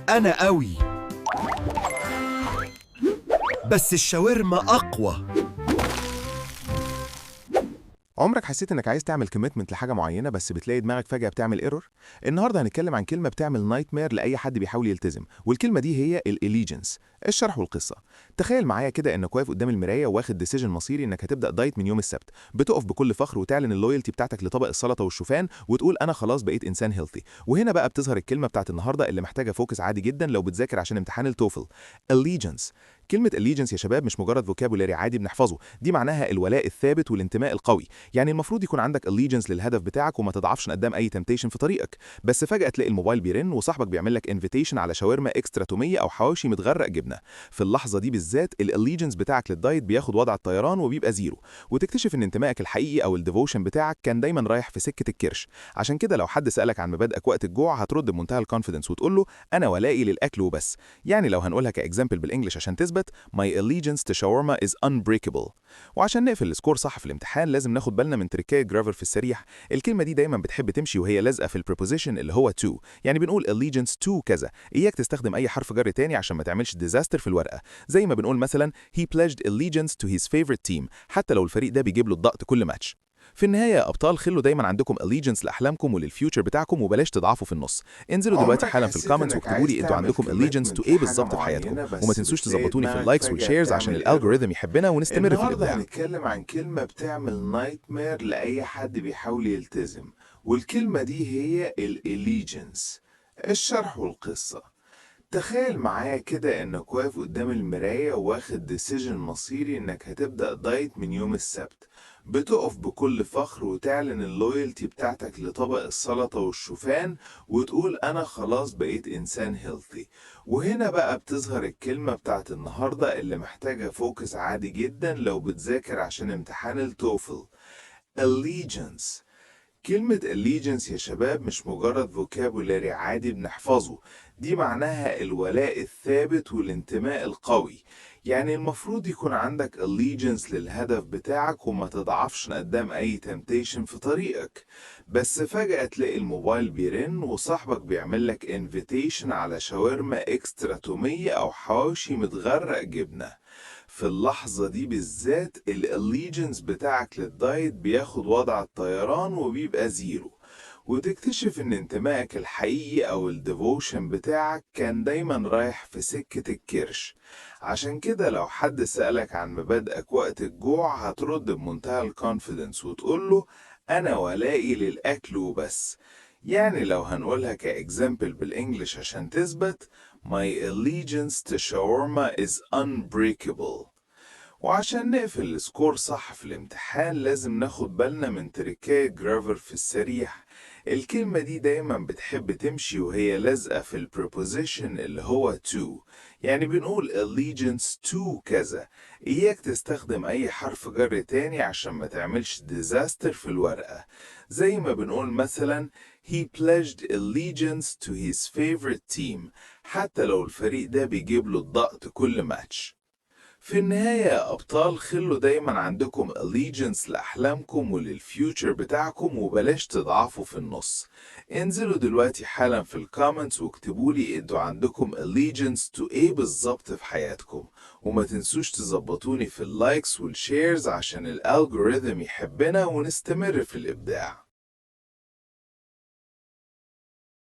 أنا قوي، بس الشاورما أقوى. عمرك حسيت انك عايز تعمل كوميتمنت لحاجه معينه بس بتلاقي دماغك فجاه بتعمل ايرور؟ النهارده هنتكلم عن كلمه بتعمل نايت مير لاي حد بيحاول يلتزم، والكلمه دي هي الاليجنس. الشرح والقصه: تخيل معايا كده انك واقف قدام المرايه واخد ديسيجن مصيري انك هتبدا دايت من يوم السبت، بتقف بكل فخر وتعلن اللويالتي بتاعتك لطبق السلطه والشوفان وتقول انا خلاص بقيت انسان هيلثي. وهنا بقى بتظهر الكلمه بتاعت النهارده اللي محتاجه فوكس عادي جدا لو بتذاكر عشان امتحان التوفل: allegiance. كلمة allegiance يا شباب مش مجرد فوكابولاري عادي بنحفظه، دي معناها الولاء الثابت والانتماء القوي. يعني المفروض يكون عندك allegiance للهدف بتاعك وما تضعفش قدام اي تمتيشن في طريقك. بس فجأة تلاقي الموبايل بيرن وصاحبك بيعمل لك انفيتيشن على شاورما اكسترا تومية او حواوشي متغرق جبنة. في اللحظة دي بالذات allegiance بتاعك للدايت بياخد وضع الطيران وبيبقى زيرو، وتكتشف ان انتمائك الحقيقي او الديفوشن بتاعك كان دايما رايح في سكة الكرش. عشان كده لو حد سألك عن مبادئك وقت الجوع هترد بمنتهى الكونفيدنس وتقول له انا ولائي للاكل وبس. يعني لو هنقولها كاكزامبل بالانجلش عشان تثبت: My allegiance to shawarma is unbreakable. وعشان نقفل السكور صح في الامتحان لازم ناخد بالنا من تريكايه جرافر في السريع. الكلمه دي دايما بتحب تمشي وهي لازقه في البريبوزيشن اللي هو to، يعني بنقول allegiance to كذا. اياك تستخدم اي حرف جر تاني عشان ما تعملش ديزاستر في الورقه. زي ما بنقول مثلا he pledged allegiance to his favorite team، حتى لو الفريق ده بيجيب له الضغط كل ماتش. في النهايه يا ابطال، خلوا دايما عندكم allegiance لاحلامكم وللفيوتشر بتاعكم وبلاش تضعفوا في النص. انزلوا دلوقتي عمرك حالا في حسيت الكومنتس انك واكتبوا لي عايز انتوا تعمل عندكم allegiance to كوميتمنت ايه لحاجة بالظبط في حياتكم، معينة وما بس تنسوش بتلاقي تظبطوني في دماغك اللايكس فجأة والشيرز عشان بتعمل ايرور؟ الالجوريثم يحبنا ونستمر في النهاردة الابداع. هنتكلم عن كلمة بتعمل نايت مير لأي حد بيحاول يلتزم، والكلمة دي هي الاليجنس. الشرح والقصة: تخيل معايا كده انك واقف قدام المراية واخد ديسيجن مصيري انك هتبدأ دايت من يوم السبت، بتقف بكل فخر وتعلن اللويالتي بتاعتك لطبق السلطة والشوفان وتقول انا خلاص بقيت انسان هيلثي. وهنا بقى بتظهر الكلمة بتاعت النهاردة اللي محتاجة فوكس عادي جدا لو بتذاكر عشان امتحان التوفل: allegiance. كلمة allegiance يا شباب مش مجرد فوكابولاري عادي بنحفظه، دي معناها الولاء الثابت والانتماء القوي. يعني المفروض يكون عندك allegiance للهدف بتاعك وما تضعفش قدام أي temptation في طريقك. بس فجأة تلاقي الموبايل بيرن وصاحبك بيعمل لك invitation على شاورما اكسترا تومية أو حواوشي متغرق جبنة. في اللحظة دي بالذات الاليجنس بتاعك للدايت بياخد وضع الطيران وبيبقى زيرو، وتكتشف ان انتمائك الحقيقي او الديفوشن بتاعك كان دايما رايح في سكة الكرش. عشان كده لو حد سألك عن مبادئك وقت الجوع هترد بمنتهى الكونفيدنس وتقوله انا ولائي للاكل وبس. يعني لو هنقولها كإكزامبل بالإنجلش عشان تثبت: My allegiance to shawarma is unbreakable. وعشان نقفل السكور صح في الامتحان لازم ناخد بالنا من تريكاية جرافر في السريع. الكلمة دي دايما بتحب تمشي وهي لازقة في البريبوزيشن اللي هو to، يعني بنقول allegiance to كذا. إياك تستخدم أي حرف جر تاني عشان ما تعملش ديزاستر في الورقة. زي ما بنقول مثلا he pledged allegiance to his favorite team، حتى لو الفريق ده بيجيب له الضغط كل ماتش. في النهاية يا أبطال، خلوا دايما عندكم allegiance لأحلامكم وللفيوتشر بتاعكم وبلاش تضعفوا في النص. انزلوا دلوقتي حالا في الكومنتس واكتبوا لي انتوا عندكم allegiance to ايه بالظبط في حياتكم، وما تنسوش تظبطوني في اللايكس والشيرز عشان الالجوريثم يحبنا ونستمر في الإبداع.